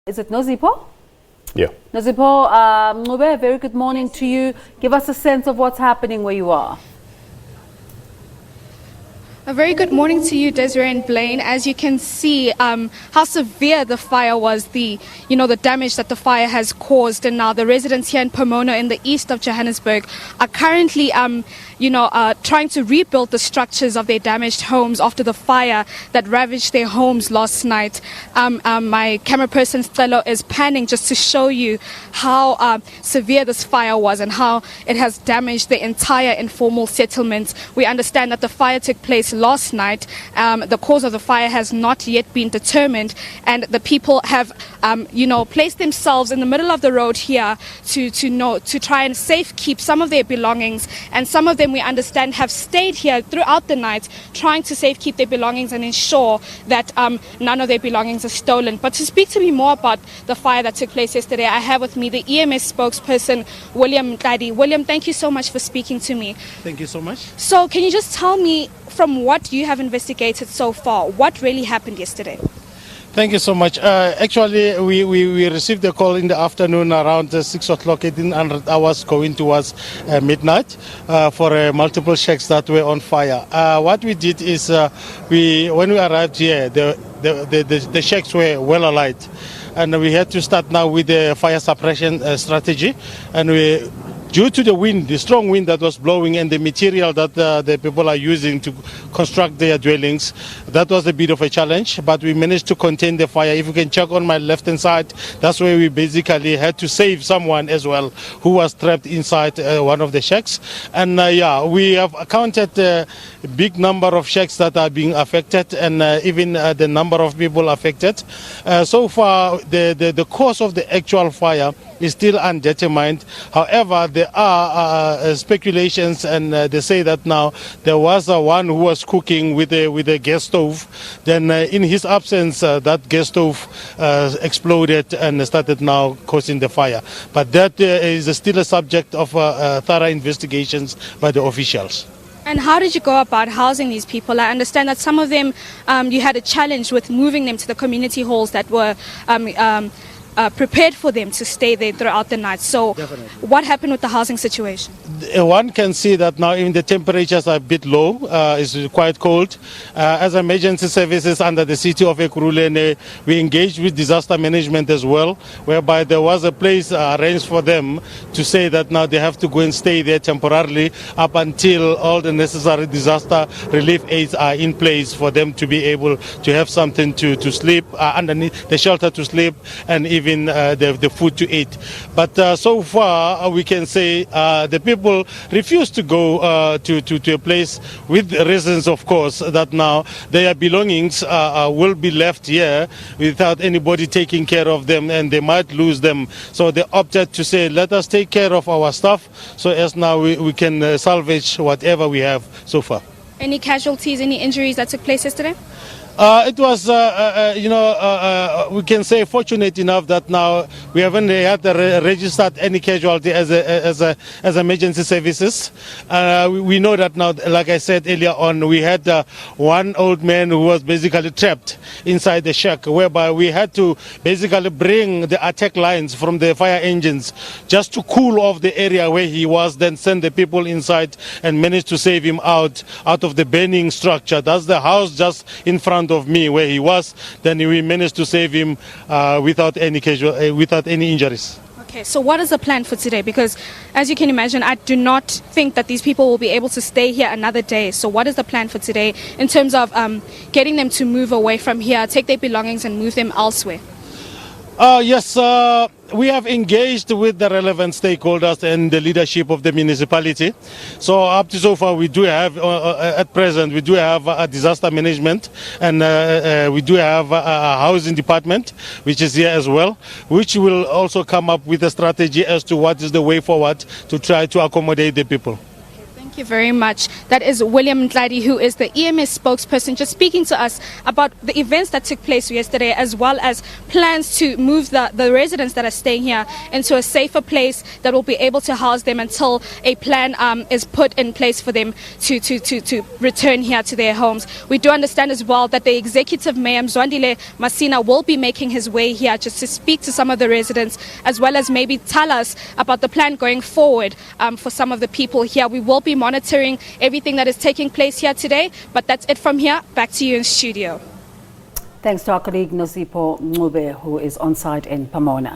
Is it Nosipho? Yeah. Nosipho Mncube, a very good morning to you. Give us a sense of what's happening where you are. A very good morning to you, Desiree and Blaine. As you can see, how severe the fire was, the damage that the fire has caused, and now the residents here in Pomona, in the east of Johannesburg, are currently, trying to rebuild the structures of their damaged homes after the fire that ravaged their homes last night. My camera person Stelo is panning just to show you how severe this fire was and how it has damaged the entire informal settlement. We understand that the fire took place last night. The cause of the fire has not yet been determined, and the people have placed themselves in the middle of the road here to try and safe keep some of their belongings, and some of them, we understand, have stayed here throughout the night trying to safe keep their belongings and ensure that none of their belongings are stolen. But to speak to me more about the fire that took place yesterday, I have with me the EMS spokesperson, William Mncube. William, thank you so much for speaking to me. Thank you so much. So can you just tell me, from what you have investigated so far, what really happened yesterday? Thank you so much. Actually, we received a call in the afternoon around 6 o'clock, 1800 hours going towards midnight for multiple shacks that were on fire. What we did is when we arrived here, the shacks were well alight, and we had to start now with the fire suppression strategy, and due to the wind, the strong wind that was blowing, and the material that the people are using to construct their dwellings, that was a bit of a challenge, but we managed to contain the fire. If you can check on my left hand side, that's where we basically had to save someone as well who was trapped inside one of the shacks. And we have counted a big number of shacks that are being affected, and even the number of people affected. So far, the cause of the actual fire is still undetermined. However, there are speculations, and they say that now there was one who was cooking with a gas stove. Then in his absence, that gas stove exploded and started now causing the fire. But that is still a subject of thorough investigations by the officials. And how did you go about housing these people? I understand that some of them, you had a challenge with moving them to the community halls that were prepared for them to stay there throughout the night. So definitely, what happened with the housing situation? One can see that now even the temperatures are a bit low. It's quite cold. As emergency services under the city of Ekurhuleni, we engaged with disaster management as well, whereby there was a place arranged for them to say that now they have to go and stay there temporarily up until all the necessary disaster relief aids are in place for them to be able to have something to sleep, underneath the shelter to sleep, and even the food to eat. But so far we can say the people refuse to go to a place, with reasons of course that now their belongings will be left here without anybody taking care of them, and they might lose them. So they opted to say, let us take care of our stuff, so as now we can salvage whatever we have so far. Any casualties, any injuries that took place yesterday? It was, we can say, fortunate enough that now we haven't had registered any casualty as emergency services. We know that now, like I said earlier on, we had one old man who was basically trapped inside the shack, whereby we had to basically bring the attack lines from the fire engines just to cool off the area where he was, then send the people inside and manage to save him out of the burning structure. That's the house just in front of me where he was. Then we managed to save him without any injuries. Okay, so what is the plan for today? Because as you can imagine, I do not think that these people will be able to stay here another day. So what is the plan for today in terms of getting them to move away from here, take their belongings and move them elsewhere? Yes, we have engaged with the relevant stakeholders and the leadership of the municipality. So up to so far, we do have, at present, we do have a disaster management, and we do have a housing department, which is here as well, which will also come up with a strategy as to what is the way forward to try to accommodate the people. Thank you. Thank you very much. That is William Ntladi, who is the EMS spokesperson, just speaking to us about the events that took place yesterday, as well as plans to move the residents that are staying here into a safer place that will be able to house them until a plan is put in place for them to return here to their homes. We do understand as well that the executive mayor, Mzwandile Masina, will be making his way here just to speak to some of the residents, as well as maybe tell us about the plan going forward for some of the people here. We will be monitoring everything that is taking place here today, but that's it from here. Back to you in studio. Thanks to our colleague Nosipho Mncube, who is on site in Pomona.